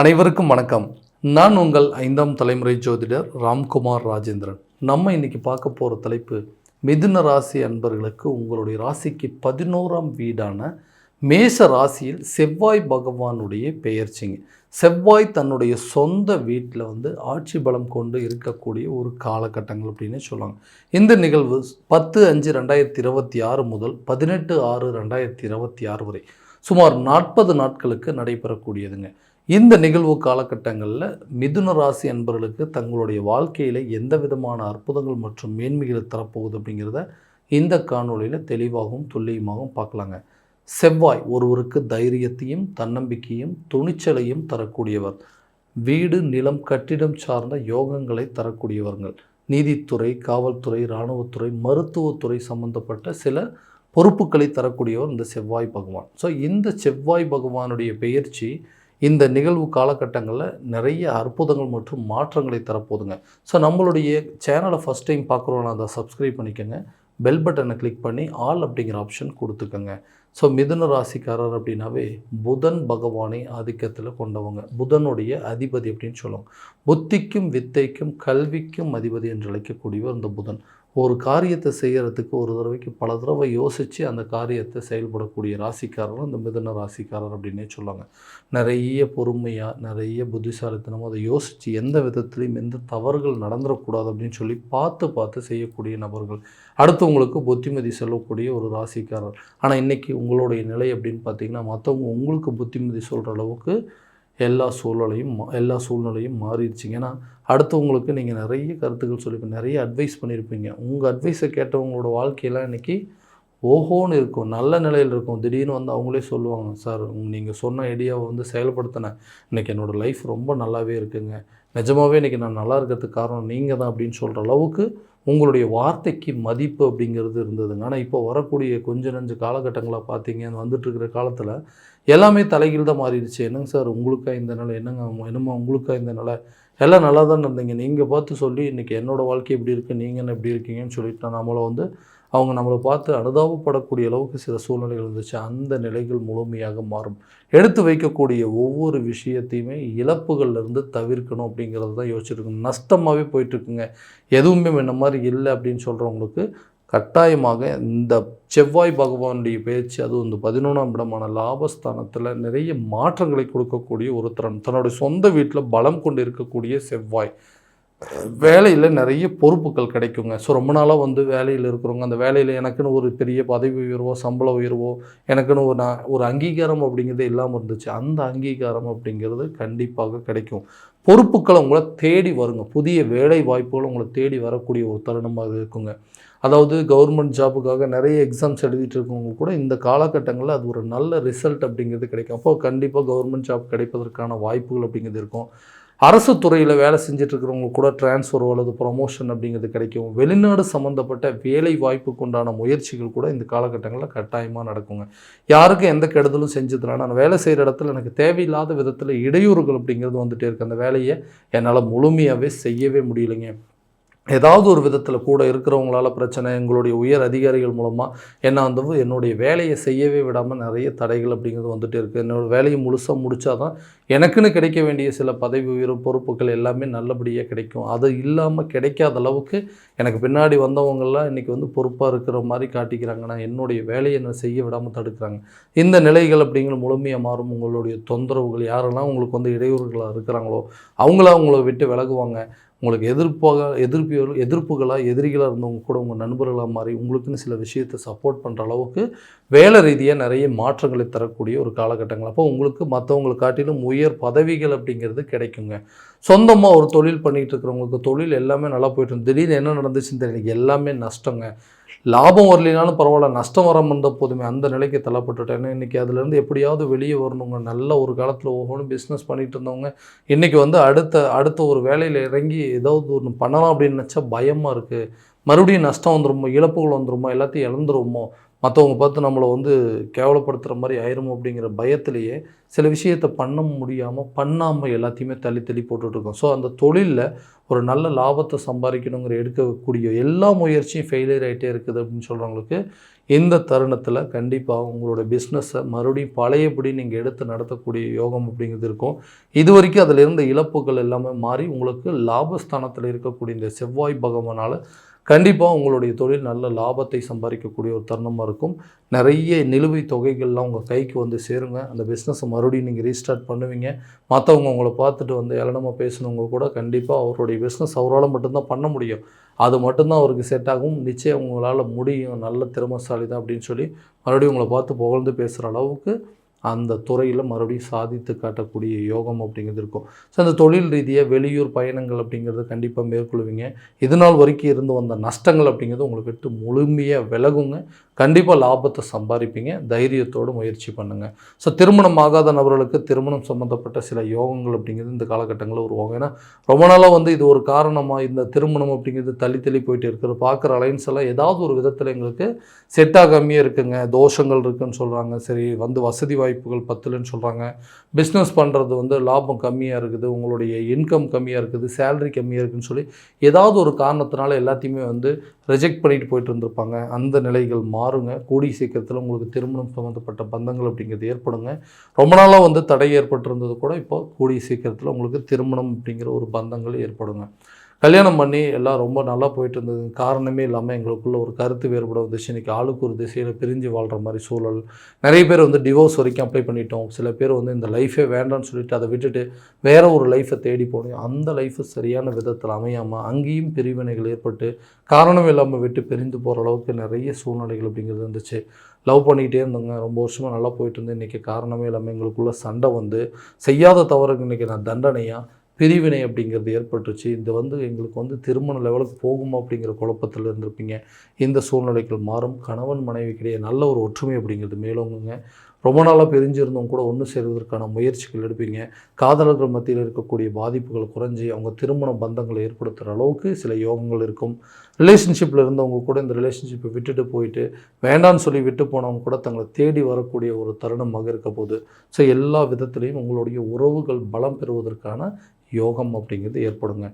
அனைவருக்கும் வணக்கம். நான் உங்கள் 5ஆம் தலைமுறை ஜோதிடர் ராம்குமார் ராஜேந்திரன். நம்ம இன்னைக்கு பார்க்க போகிற தலைப்பு மிதுன ராசி அன்பர்களுக்கு உங்களுடைய ராசிக்கு 11ஆம் வீடான மேஷ ராசியில் செவ்வாய் பகவானுடைய பெயர்ச்சிங்க. செவ்வாய் தன்னுடைய சொந்த வீட்டில் ஆட்சி பலம் கொண்டு இருக்கக்கூடிய ஒரு காலகட்டங்கள் அப்படின்னு சொல்லுவாங்க. இந்த நிகழ்வு 10/5/2026 முதல் 18/6/2026 வரை சுமார் 40 நாட்களுக்கு நடைபெறக்கூடியதுங்க. இந்த நிகழ்வு காலகட்டங்களில் மிதுன ராசி அன்பர்களுக்கு தங்களுடைய வாழ்க்கையில் எந்த விதமான அற்புதங்கள் மற்றும் மேன்மைகளை தரப்போகுது அப்படிங்கிறத இந்த காணொலியில் தெளிவாகவும் துல்லியமாகவும் பார்க்கலாங்க. செவ்வாய் ஒருவருக்கு தைரியத்தையும் தன்னம்பிக்கையும் துணிச்சலையும் தரக்கூடியவர். வீடு நிலம் கட்டிடம் சார்ந்த யோகங்களை தரக்கூடியவர்கள். நீதித்துறை, காவல்துறை, இராணுவத்துறை, மருத்துவத்துறை சம்பந்தப்பட்ட சில பொறுப்புகளை தரக்கூடியவர் இந்த செவ்வாய் பகவான். ஸோ இந்த செவ்வாய் பகவானுடைய பெயர்ச்சி இந்த நிகழ்வு காலகட்டங்களில் நிறைய அற்புதங்கள் மற்றும் மாற்றங்களை தரப்போகுதுங்க. ஸோ நம்மளுடைய சேனலை ஃபஸ்ட் டைம் பார்க்குறோன்னா அதை சப்ஸ்கிரைப் பண்ணிக்கோங்க. பெல் பட்டனை கிளிக் பண்ணி ஆல் அப்படிங்கிற ஆப்ஷன் கொடுத்துக்கோங்க. ஸோ மிதுன ராசிக்காரர் அப்படின்னாவே புதன் பகவானை ஆதிக்கத்தில் கொண்டவங்க. புதனுடைய அதிபதி அப்படின்னு சொல்லுவாங்க. புத்திக்கும் வித்தைக்கும் கல்விக்கும் அதிபதி என்று அழைக்கக்கூடியவர் இந்த புதன். ஒரு காரியத்தை செய்கிறதுக்கு ஒரு தடவைக்கு பல தடவை யோசித்து அந்த காரியத்தை செயல்படக்கூடிய ராசிக்காரரும் இந்த மிதுன ராசிக்காரர் அப்படின்னே சொல்லுவாங்க. நிறைய பொறுமையாக நிறைய புத்திசாலித்தனமாக அதை யோசித்து எந்த விதத்துலையும் எந்த தவறுகள் நடந்துடக்கூடாது அப்படின்னு சொல்லி பார்த்து செய்யக்கூடிய நபர்கள். அடுத்தவங்களுக்கு புத்திமதி சொல்லக்கூடிய ஒரு ராசிக்காரர். ஆனால் இன்றைக்கி உங்களுடைய நிலை அப்படின்னு பார்த்திங்கன்னா மற்றவங்க உங்களுக்கு புத்திமதி சொல்கிற அளவுக்கு எல்லா சூழ்நிலையும் மாறிடுச்சிங்க. ஏன்னா அடுத்தவங்களுக்கு நீங்கள் நிறைய கருத்துக்கள் சொல்லியிருப்பீங்க, நிறைய அட்வைஸ் பண்ணியிருப்பீங்க. உங்கள் அட்வைஸை கேட்டவங்களோட வாழ்க்கையெல்லாம் இன்றைக்கி ஓஹோன்னு இருக்கும், நல்ல நிலையில் இருக்கும். திடீர்னு அவங்களே சொல்லுவாங்க, சார் நீங்கள் சொன்ன ஐடியாவை செயல்படுத்தினேன், இன்றைக்கி என்னோடய லைஃப் ரொம்ப நல்லாவே இருக்குங்க, நிஜமாகவே இன்றைக்கி நான் நல்லா இருக்கிறதுக்கு காரணம் நீங்கள் தான் அப்படின்னு சொல்கிற அளவுக்கு உங்களுடைய வார்த்தைக்கு மதிப்பு அப்படிங்கிறது இருந்ததுங்க. ஆனால் இப்போ வரக்கூடிய கொஞ்ச நஞ்சு காலகட்டங்களாக பார்த்தீங்க, வந்துட்டுருக்கிற காலத்தில் எல்லாமே தலைகீழ் தான் மாறிடுச்சு. என்னங்க சார் உங்களுக்கா இந்த நிலை, என்னம்மா உங்களுக்கா இந்த நிலை, எல்லாம் நல்லா தான் இருந்தீங்க, நீங்கள் பார்த்து சொல்லி இன்றைக்கி என்னோடய வாழ்க்கை எப்படி இருக்குது, நீங்கள் என்ன எப்படி இருக்கீங்கன்னு சொல்லிட்டு நம்மளை பார்த்து அனுதாபப்படக்கூடிய அளவுக்கு சில சூழ்நிலைகள் இருந்துச்சு. அந்த நிலைகள் முழுமையாக மாறும். எடுத்து வைக்கக்கூடிய ஒவ்வொரு விஷயத்தையுமே இழப்புகள்லேருந்து தவிர்க்கணும் அப்படிங்கிறது தான் யோசிச்சுருக்கணும். நஷ்டமாகவே போயிட்டுருக்குங்க, எதுவுமே என்ன மாதிரி இல்லை அப்படின்னு சொல்கிறவங்களுக்கு கட்டாயமாக இந்த செவ்வாய் பகவானுடைய பேச்சு, அதுவும் இந்த 11ஆம் இடமான லாபஸ்தானத்தில் நிறைய மாற்றங்களை கொடுக்கக்கூடிய ஒரு திறன். தன்னுடைய சொந்த வீட்டில் பலம் கொண்டு இருக்கக்கூடிய செவ்வாய் வேலையில் நிறைய பொறுப்புகள் கிடைக்குங்க. ஸோ ரொம்ப நாளாக வேலையில் இருக்கிறவங்க, அந்த வேலையில் எனக்குன்னு ஒரு பெரிய பதவி உயர்வோ சம்பள உயர்வோ எனக்குன்னு ஒரு அங்கீகாரம் அப்படிங்கிறது இல்லாமல் இருந்துச்சு. அந்த அங்கீகாரம் அப்படிங்கிறது கண்டிப்பாக கிடைக்கும். பொறுப்புகள் உங்களை தேடி வருங்க. புதிய வேலை வாய்ப்புகள் உங்களை தேடி வரக்கூடிய ஒரு தருணமாக இருக்குங்க. அதாவது கவர்மெண்ட் ஜாபுக்காக நிறைய எக்ஸாம்ஸ் எழுதிட்டு இருக்கவங்க கூட இந்த காலகட்டங்களில் அது ஒரு நல்ல ரிசல்ட் அப்படிங்கிறது கிடைக்கும். அப்போ கண்டிப்பாக கவர்மெண்ட் ஜாப் கிடைப்பதற்கான வாய்ப்புகள் அப்படிங்கிறது இருக்கும். அரசு துறையில் வேலை செஞ்சிட்ருக்கிறவங்க கூட டிரான்ஸ்ஃபரோ அல்லது ப்ரொமோஷன் அப்படிங்கிறது கிடைக்கும். வெளிநாடு சம்மந்தப்பட்ட வேலை வாய்ப்புக்கு உண்டான முயற்சிகள் கூட இந்த காலகட்டங்களில் கட்டாயமாக நடக்குங்க. யாருக்கும் எந்த கெடுதலும் செஞ்சதுனால நான் வேலை செய்கிற இடத்துல எனக்கு தேவையில்லாத விதத்தில் இடையூறுகள் அப்படிங்கிறது வந்துகிட்டே இருக்குது. அந்த வேலையை என்னால் முழுமையாகவே செய்யவே முடியலைங்க. ஏதாவது ஒரு விதத்தில் கூட இருக்கிறவங்களால பிரச்சனை, எங்களுடைய உயர் அதிகாரிகள் மூலமாக என்னுடைய வேலையை செய்யவே விடாமல் நிறைய தடைகள் அப்படிங்கிறது வந்துகிட்டே இருக்குது. என்னோடய வேலையை முழுசாக முடித்தா தான் எனக்குன்னு கிடைக்க வேண்டிய சில பதவி உயர்வு பொறுப்புகள் எல்லாமே நல்லபடியாக கிடைக்கும். அது இல்லாமல் கிடைக்காத அளவுக்கு எனக்கு பின்னாடி வந்தவங்கள்லாம் இன்றைக்கி பொறுப்பாக இருக்கிற மாதிரி காட்டிக்கிறாங்க. நான் என்னுடைய வேலையை நான் செய்ய விடாமல் தடுக்கிறாங்க. இந்த நிலைகள் அப்படிங்கிற முழுமையாக மாறும். உங்களுடைய தொந்தரவுகள் யாரெல்லாம் உங்களுக்கு இடையூறுகளாக இருக்கிறாங்களோ அவங்கள விட்டு விலகுவாங்க. உங்களுக்கு எதிர்ப்புகளாக எதிரிகளாக இருந்தவங்க கூட உங்கள் நண்பர்களாக மாறி உங்களுக்குன்னு சில விஷயத்தை சப்போர்ட் பண்ணுற அளவுக்கு வேலை ரீதியாக நிறைய மாற்றங்களை தரக்கூடிய ஒரு காலகட்டங்கள். அப்போ உங்களுக்கு மற்றவங்களை காட்டிலும் உயர் பதவிகள் அப்படிங்கிறது கிடைக்குங்க. சொந்தமாக ஒரு தொழில் பண்ணிகிட்டு இருக்கிறவங்களுக்கு தொழில் எல்லாமே நல்லா போய்ட்டு திடீர்னு என்ன நடந்துச்சுன்னு தெரியல, எல்லாமே நஷ்டங்க. லாபம் வரலினாலும் பரவாயில்ல, நஷ்டம் வராமல் இருந்தால் போதுமே, அந்த நிலைக்கு தள்ளப்பட்டுட்டேன். இன்றைக்கி அதுலேருந்து எப்படியாவது வெளியே வரணுங்க. நல்ல ஒரு காலத்தில் ஒவ்வொன்றும் பிஸ்னஸ் பண்ணிகிட்டு இருந்தவங்க இன்றைக்கி அடுத்த ஒரு வேலையில் இறங்கி ஏதாவது ஒன்று பண்ணலாம் அப்படின்னு நினச்சா பயமாக இருக்குது. மறுபடியும் நஷ்டம் வந்துடுமோ, இழப்புகள் வந்துடுமோ, எல்லாத்தையும் இழந்துருவோமோ, மற்றவங்க பார்த்து நம்மளை வந்து கேவலப்படுத்துகிற மாதிரி ஆயிரும் அப்படிங்கிற பயத்திலேயே சில விஷயத்தை பண்ண முடியாமல் பண்ணாமல் எல்லாத்தையுமே தள்ளி தள்ளி போட்டுட்ருக்கோம். ஸோ அந்த தொழிலில் ஒரு நல்ல லாபத்தை சம்பாதிக்கணுங்கிற எடுக்கக்கூடிய எல்லா முயற்சியும் ஃபெயிலியர் ஆகிட்டே இருக்குது அப்படின்னு சொல்கிறவங்களுக்கு இந்த தருணத்தில் கண்டிப்பாக உங்களோட பிஸ்னஸை மறுபடியும் பழையபடி நீங்கள் எடுத்து நடத்தக்கூடிய யோகம் அப்படிங்கிறது இருக்கும். இது வரைக்கும் அதில் இருந்த இழப்புகள் எல்லாமே மாறி உங்களுக்கு லாபஸ்தானத்தில் இருக்கக்கூடிய இந்த செவ்வாய் பகவானால் கண்டிப்பாக உங்களுடைய தொழில் நல்ல லாபத்தை சம்பாதிக்கக்கூடிய ஒரு தருணமாக இருக்கும். நிறைய நிலுவைத் தொகைகள்லாம் உங்கள் கைக்கு வந்து சேருங்க. அந்த பிஸ்னஸை மறுபடியும் நீங்கள் ரீஸ்டார்ட் பண்ணுவீங்க. மற்றவங்க உங்களை பார்த்துட்டு வந்து ஏளனமாக பேசினவங்க கூட கண்டிப்பாக அவருடைய பிஸ்னஸ் அவரால் மட்டும்தான் பண்ண முடியும். அது மட்டும்தான் அவருக்கு செட் ஆகும். நிச்சயம் உங்களால் முடியும், நல்ல திறமைசாலி தான் அப்படின்னு சொல்லி மறுபடியும் உங்களை பார்த்து புகழ்ந்து பேசுகிற அளவுக்கு அந்த துறையில் மறுபடியும் சாதித்து காட்டக்கூடிய யோகம் அப்படிங்கிறது இருக்கும். ஸோ அந்த தொழில் ரீதியாக வெளியூர் பயணங்கள் அப்படிங்கிறது கண்டிப்பாக மேற்கொள்வீங்க. இதுநாள் வரைக்கும் இருந்து வந்த நஷ்டங்கள் அப்படிங்கிறது உங்களை விட்டு முழுமையாக விலகுங்க. கண்டிப்பாக லாபத்தை சம்பாதிப்பீங்க. தைரியத்தோடு முயற்சி பண்ணுங்கள். ஸோ திருமணம் ஆகாத நபர்களுக்கு திருமணம் சம்மந்தப்பட்ட சில யோகங்கள் அப்படிங்கிறது இந்த காலகட்டங்களில் உருவாகும். ஏன்னா ரொம்ப நாளாக வந்து இது ஒரு காரணமாக இந்த திருமணம் அப்படிங்கிறது தள்ளி தள்ளி போயிட்டு இருக்கிறது. பார்க்குற அலைன்ஸ் எல்லாம் ஏதாவது ஒரு விதத்தில் எங்களுக்கு செட் ஆகாமையே இருக்குங்க, தோஷங்கள் இருக்குதுன்னு சொல்கிறாங்க. சரி, வந்து வசதி வாய்ப்புகள் பத்தலைன்னு சொல்கிறாங்க. பிஸ்னஸ் பண்ணுறது வந்து லாபம் கம்மியாக இருக்குது, உங்களுடைய இன்கம் கம்மியாக இருக்குது, சேலரி கம்மியாக இருக்குதுன்னு சொல்லி ஏதாவது ஒரு காரணத்தினால எல்லாத்தையுமே வந்து ரிஜெக்ட் பண்ணிட்டு போயிட்டு இருந்திருப்பாங்க. அந்த நிலைகள் மாறுங்க. கூடிய சீக்கிரத்தில் உங்களுக்கு திருமணம் சம்மந்தப்பட்ட பந்தங்கள் அப்படிங்கிறது ஏற்படுங்க. ரொம்ப நாளாக வந்து தடை ஏற்பட்டிருந்தது கூட இப்போ கூடிய சீக்கிரத்தில் உங்களுக்கு திருமணம் அப்படிங்கிற ஒரு பந்தங்கள் ஏற்படுங்க. கல்யாணம் பண்ணி எல்லாம் ரொம்ப நல்லா போயிட்டு இருந்தது. காரணமே இல்லாமல் எங்களுக்குள்ள ஒரு கருத்து வேறுபாடு வந்துச்சு. இன்றைக்கி ஆளுக்கு ஒரு திசையில் பிரிஞ்சு வாழ்கிற மாதிரி சூழல். நிறைய பேர் வந்து டிவோர்ஸ் வரைக்கும் அப்ளை பண்ணிட்டோம். சில பேர் வந்து இந்த லைஃபே வேண்டான்னு சொல்லிட்டு அதை விட்டுட்டு வேறு ஒரு லைஃப்பை தேடி போனோம். அந்த லைஃபு சரியான விதத்தில் அமையாமல் அங்கேயும் பிரிவினைகள் ஏற்பட்டு காரணம் இல்லாமல் விட்டு பிரிந்து போகிற அளவுக்கு நிறைய சூழ்நிலைகள் அப்படிங்கிறது இருந்துச்சு. லவ் பண்ணிக்கிட்டே இருந்தோங்க, ரொம்ப வருஷமாக நல்லா போயிட்டு இருந்தேன். இன்றைக்கி காரணமே இல்லாமல் எங்களுக்குள்ளே சண்டை வந்து செய்யாத தவறுக்கு இன்றைக்கி நான் தண்டனையாக பிரிவினை அப்படிங்கிறது ஏற்பட்டுச்சு. இது வந்து எங்களுக்கு வந்து திருமண லெவலுக்கு போகுமா அப்படிங்கிற குழப்பத்தில் இருந்திருப்பீங்க. இந்த சூழ்நிலைகள் மாறும். கணவன் மனைவிக்கிடையே நல்ல ஒரு ஒற்றுமை அப்படிங்கிறது மேலோங்குங்க. ரொம்ப நாளாக பிரிஞ்சிருந்தவங்க கூட ஒன்று சேருவதற்கான முயற்சிகள் எடுப்பீங்க. காதலர்கள் மத்தியில் இருக்கக்கூடிய பாதிப்புகள் குறைஞ்சி அவங்க திருமண பந்தங்களை ஏற்படுத்துகிற அளவுக்கு சில யோகங்கள் இருக்கும். ரிலேஷன்ஷிப்பில் இருந்தவங்க கூட இந்த ரிலேஷன்ஷிப்பை விட்டுட்டு போயிட்டு வேண்டான்னு சொல்லி விட்டு போனவங்க கூட தங்களை தேடி வரக்கூடிய ஒரு தருணமாக இருக்க போகுது. ஸோ எல்லா விதத்துலேயும் உங்களுடைய உறவுகள் பலம் பெறுவதற்கான யோகம் அப்படிங்கிறது ஏற்படுங்க.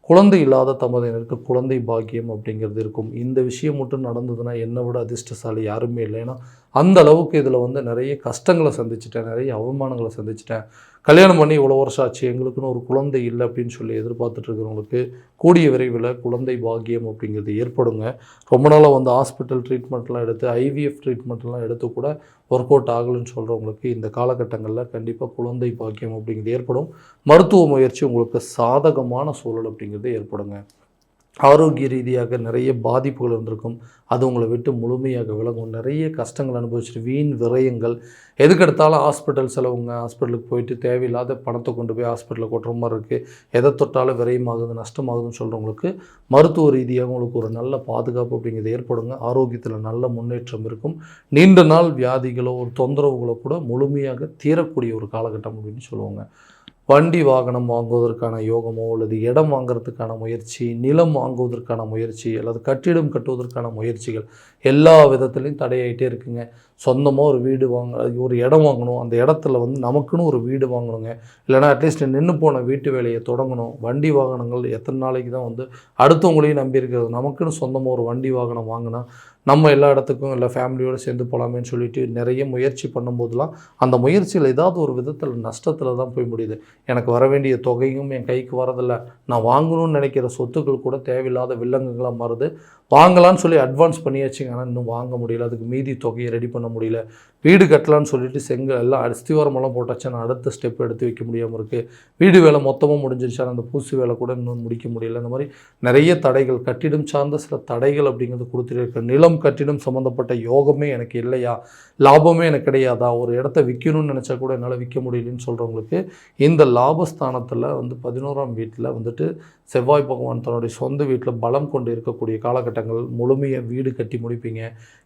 குழந்தை இல்லாத தம்பதியினருக்கு குழந்தை பாக்கியம் அப்படிங்கிறது இருக்கும். இந்த விஷயம் மட்டும் நடந்ததுன்னா என்னை விட அதிர்ஷ்டசாலி யாருமே இல்லை. ஏன்னா அந்த அளவுக்கு இதில் வந்து நிறைய கஷ்டங்களை சந்திச்சிட்டேன், நிறைய அவமானங்களை சந்திச்சிட்டேன். கல்யாணம் பண்ணி இவ்வளோ வருஷம் ஆச்சு, எங்களுக்குன்னு ஒரு குழந்தை இல்லை அப்படின்னு சொல்லி எதிர்பார்த்துட்டு இருக்கிறவங்களுக்கு கூடிய விரைவில் குழந்தை பாக்கியம் அப்படிங்கிறது ஏற்படுங்க. ரொம்ப நாளாக வந்து ஹாஸ்பிட்டல் ட்ரீட்மெண்ட்லாம் எடுத்து ஐவிஎஃப் ட்ரீட்மெண்ட்லாம் எடுத்து கூட ஒர்க் அவுட் ஆகலைன்னு சொல்கிறவங்களுக்கு இந்த காலகட்டங்களில் கண்டிப்பாக குழந்தை பாக்கியம் அப்படிங்கிறது ஏற்படும். மருத்துவ முயற்சி உங்களுக்கு சாதகமான சூழல் அப்படிங்கிறது ஏற்படுங்க. ஆரோக்கிய ரீதியாக நிறைய பாதிப்புகள் இருந்திருக்கும். அது உங்களை விட்டு முழுமையாக விலகும். நிறைய கஷ்டங்கள் அனுபவிச்சுட்டு வீண் விரயங்கள், எதுக்கெடுத்தாலும் ஹாஸ்பிட்டல் செலவுங்க. ஹாஸ்பிட்டலுக்கு போயிட்டு தேவையில்லாத பணத்தை கொண்டு போய் ஹாஸ்பிட்டலில் கொட்டுற மாதிரி இருக்குது. எதை தொட்டாலும் விரயமாகுது, நஷ்டமாகுதுன்னு சொல்கிறவங்களுக்கு மருத்துவ ரீதியாக உங்களுக்கு ஒரு நல்ல பாதுகாப்பு அப்படிங்கிறது ஏற்படுங்க. ஆரோக்கியத்தில் நல்ல முன்னேற்றம் இருக்கும். நீண்ட நாள் வியாதிகளோ ஒரு தொந்தரவுகளோ கூட முழுமையாக தீரக்கூடிய ஒரு காலகட்டம் அப்படின்னு சொல்லுவாங்க. வண்டி வாகனம் வாங்குவதற்கான யோகமோ அல்லது இடம் வாங்குறதுக்கான முயற்சி, நிலம் வாங்குவதற்கான முயற்சி அல்லது கட்டிடம் கட்டுவதற்கான முயற்சிகள் எல்லா விதத்துலையும் தடையாயிட்டே இருக்குங்க. சொந்தமாக ஒரு வீடு ஒரு இடம் வாங்கணும், அந்த இடத்துல வந்து நமக்குன்னு ஒரு வீடு வாங்கணுங்க. இல்லைனா அட்லீஸ்ட் நின்று போன வீட்டு வேலையை தொடங்கணும். வண்டி வாகனங்கள் எத்தனை நாளைக்கு தான் வந்து அடுத்தவங்களையும் நம்பி இருக்கிறது. நமக்குன்னு சொந்தமாக ஒரு வண்டி வாகனம் வாங்கினா நம்ம எல்லா இடத்துக்கும் இல்லை ஃபேமிலியோடு சேர்ந்து போகலாமேன்னு சொல்லிட்டு நிறைய முயற்சி பண்ணும்போதெல்லாம் அந்த முயற்சியில் ஏதாவது ஒரு விதத்தில் நஷ்டத்தில் தான் போய் முடியுது. எனக்கு வர வேண்டிய தொகையும் என் கைக்கு வரதில்லை. நான் வாங்கணும்னு நினைக்கிற சொத்துக்கள் கூட தேவையில்லாத வில்லங்கங்களாக மாறுது. வாங்கலான்னு சொல்லி அட்வான்ஸ் பண்ணியாச்சுங்க, ஆனால் இன்னும் வாங்க முடியல. அதுக்கு மீதி தொகையை ரெடி பண்ண முடியல. வீடு கட்டலான்னு சொல்லிட்டு செங்கல் எல்லாம் அஸ்திவாரமெல்லாம் போட்டாச்சு, நான் அடுத்த ஸ்டெப் எடுத்து வைக்க முடியாமல் இருக்குது. வீடு வேலை மொத்தமாக முடிஞ்சிருச்சு, ஆனால் அந்த பூசு வேலை கூட இன்னும் முடிக்க முடியல. இந்த மாதிரி நிறைய தடைகள், கட்டிடம் சார்ந்த சில தடைகள் அப்படிங்கிறது கொடுத்துட்டு இருக்க. நிலம் கட்டிடம் சம்மந்தப்பட்ட யோகமே எனக்கு இல்லையா, லாபமே எனக்கு கிடையாதா, ஒரு இடத்த விற்கணும்னு நினச்சா கூட என்னால் விற்க முடியலன்னு சொல்கிறவங்களுக்கு இந்த லாபஸ்தானத்தில் வந்து 11ஆம் வீட்டில் வந்துட்டு செவ்வாய் பகவான் தன்னுடைய சொந்த வீட்டில் பலம் கொண்டு இருக்கக்கூடிய காலகட்டங்கள். முழுமையாக வீடு கட்டி முடிப்பீங்க.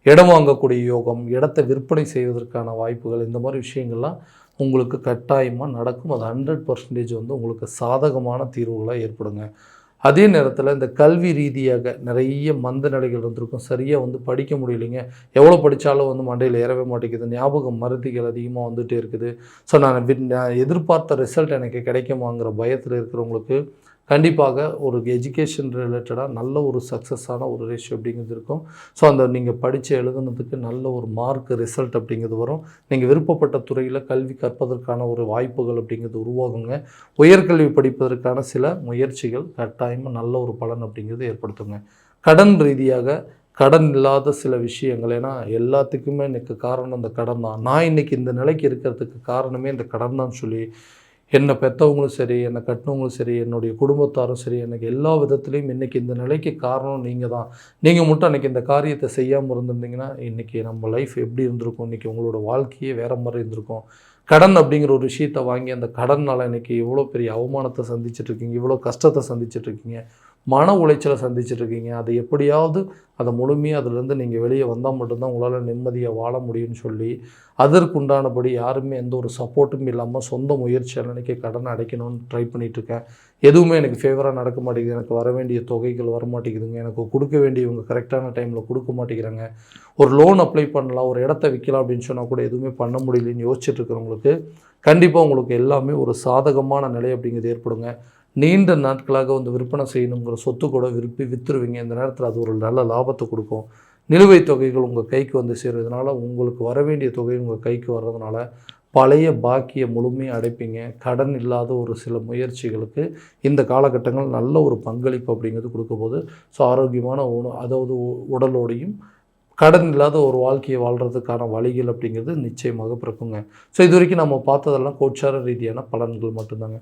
இடம் வாங்கக்கூடிய யோகம், இடத்தை விற்பனை செய்வதற்கான வாய்ப்புகள், இந்த மாதிரி விஷயங்கள்லாம் உங்களுக்கு கட்டாயமாக நடக்கும். அது 100% வந்து உங்களுக்கு சாதகமான தீர்வுகளாக ஏற்படுங்க. அதே நேரத்தில் இந்த கல்வி ரீதியாக நிறைய மந்த நிலைகள் இருந்திருக்கும். சரியாக வந்து படிக்க முடியலைங்க. எவ்வளோ படித்தாலும் வந்து மண்டையில் ஏறவே மாட்டேங்குது. ஞாபகம் மறதிகள் அதிகமாக வந்துகிட்டே இருக்குது. ஸோ நான் எதிர்பார்த்த ரிசல்ட் எனக்கு கிடைக்குமாங்கிற பயத்தில் இருக்கிறவங்களுக்கு கண்டிப்பாக ஒரு எஜுகேஷன் ரிலேட்டடாக நல்ல ஒரு சக்ஸஸான ஒரு ரேஷியோ அப்படிங்கிறது இருக்கும். ஸோ அந்த நீங்கள் படித்து எழுதுனதுக்கு நல்ல ஒரு மார்க் ரிசல்ட் அப்படிங்கிறது வரும். நீங்கள் விருப்பப்பட்ட துறையில் கல்வி கற்பதற்கான ஒரு வாய்ப்புகள் அப்படிங்கிறது உருவாகுங்க. உயர்கல்வி படிப்பதற்கான சில முயற்சிகள் கட்டாயமாக நல்ல ஒரு பலன் அப்படிங்கிறது ஏற்படுத்துங்க. கடன் ரீதியாக கடன் இல்லாத சில விஷயங்கள், ஏன்னா எல்லாத்துக்குமே எனக்கு காரணம் இந்த கடன் தான். நான் இன்றைக்கி இந்த நிலைக்கு இருக்கிறதுக்கு காரணமே இந்த கடன் தான் சொல்லி என்னை பெற்றவங்களும் சரி, என்னை கட்டினவங்களும் சரி, என்னுடைய குடும்பத்தாரும் சரி, எனக்கு எல்லா விதத்துலேயும் இன்றைக்கி இந்த நிலைக்கு காரணம் நீங்கள் தான். நீங்கள் மட்டும் அன்றைக்கி இந்த காரியத்தை செய்யாமல் இருந்திருந்தீங்கன்னா இன்றைக்கி நம்ம லைஃப் எப்படி இருந்திருக்கும், இன்றைக்கி உங்களோட வாழ்க்கையே வேறு மாதிரி இருந்திருக்கும். கடன் அப்படிங்கிற ஒரு விஷயத்தை வாங்கி அந்த கடனால் இன்றைக்கி எவ்வளோ பெரிய அவமானத்தை சந்திச்சிட்ருக்கீங்க, இவ்வளோ கஷ்டத்தை சந்திச்சிட்ருக்கீங்க, மன உளைச்சலை சந்திச்சிட்ருக்கீங்க. அதை எப்படியாவது அதை முழுமையாக அதிலேருந்து நீங்கள் வெளியே வந்தால் மட்டும்தான் உங்களால் நிம்மதியாக வாழ முடியும்னு சொல்லி அதற்குண்டானபடி யாருமே எந்த ஒரு சப்போர்ட்டும் இல்லாமல் சொந்த முயற்சியால் இன்றைக்கி கடனை அடைக்கணும்னு ட்ரை பண்ணிகிட்ருக்கேன். எதுவுமே எனக்கு ஃபேவராக நடக்க மாட்டேங்குது. எனக்கு வர வேண்டிய தொகைகள் வர மாட்டேங்குதுங்க. எனக்கு கொடுக்க வேண்டியவங்க கரெக்டான டைமில் கொடுக்க மாட்டேங்கிறாங்க. ஒரு லோன் அப்ளை பண்ணலாம், ஒரு இடத்த விற்கலாம் அப்படின்னு சொன்னால் கூட எதுவுமே பண்ண முடியலன்னு யோசிச்சுட்டு இருக்கிறவங்களுக்கு கண்டிப்பாக உங்களுக்கு எல்லாமே ஒரு சாதகமான நிலை அப்படிங்கிறது ஏற்படுங்க. நீண்ட நாட்களாக வந்து விற்பனை செய்யணுங்கிற சொத்து கூட விற்றுருவீங்க. இந்த நேரத்தில் அது ஒரு நல்ல லாபத்தை கொடுக்கும். நிலுவைத் தொகைகள் உங்கள் கைக்கு வந்து சேருவதனால உங்களுக்கு வர வேண்டிய தொகை உங்கள் கைக்கு வர்றதுனால பழைய பாக்கியை முழுமையாக அடைப்பீங்க. கடன் இல்லாத ஒரு சில முயற்சிகளுக்கு இந்த காலகட்டங்கள் நல்ல ஒரு பங்களிப்பு அப்படிங்கிறது கொடுக்கும்போது ஸோ ஆரோக்கியமான அதாவது உடலோடையும் கடன் இல்லாத ஒரு வாழ்க்கையை வாழ்கிறதுக்கான வழிகள் அப்படிங்கிறது நிச்சயமாக பிறக்குங்க. ஸோ இது வரைக்கும் நம்ம பார்த்ததெல்லாம் கோச்சார ரீதியான பலன்கள் மட்டும்தாங்க.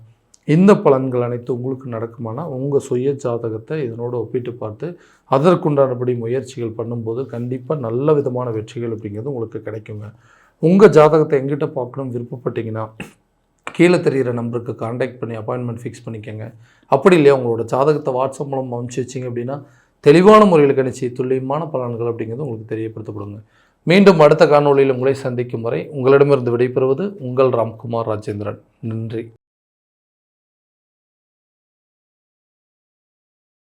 இந்த பலன்கள் அனைத்து உங்களுக்கு நடக்குமானா உங்கள் சுய ஜாதகத்தை இதனோடு ஒப்பிட்டு பார்த்து அதற்குண்டானபடி முயற்சிகள் பண்ணும்போது கண்டிப்பாக நல்ல விதமான வெற்றிகள் அப்படிங்கிறது உங்களுக்கு கிடைக்குங்க. உங்கள் ஜாதகத்தை எங்கிட்ட பார்க்கணும் விருப்பப்பட்டீங்கன்னா கீழே தெரிகிற நம்பருக்கு கான்டாக்ட் பண்ணி அப்பாயின்மெண்ட் ஃபிக்ஸ் பண்ணிக்கோங்க. அப்படி இல்லையா உங்களோட ஜாதகத்தை வாட்ஸ்அப் மூலம் அனுப்பிச்சி வச்சிங்க அப்படின்னா தெளிவான முறையில் கணிச்சு துல்லியமான பலன்கள் அப்படிங்கிறது உங்களுக்கு தெரியப்படுத்தப்படுங்க. மீண்டும் அடுத்த காணொளியில் உங்களை சந்திக்கும் வரை உங்களிடமிருந்து விடைபெறுவது உங்கள் ராம்குமார் ராஜேந்திரன். நன்றி.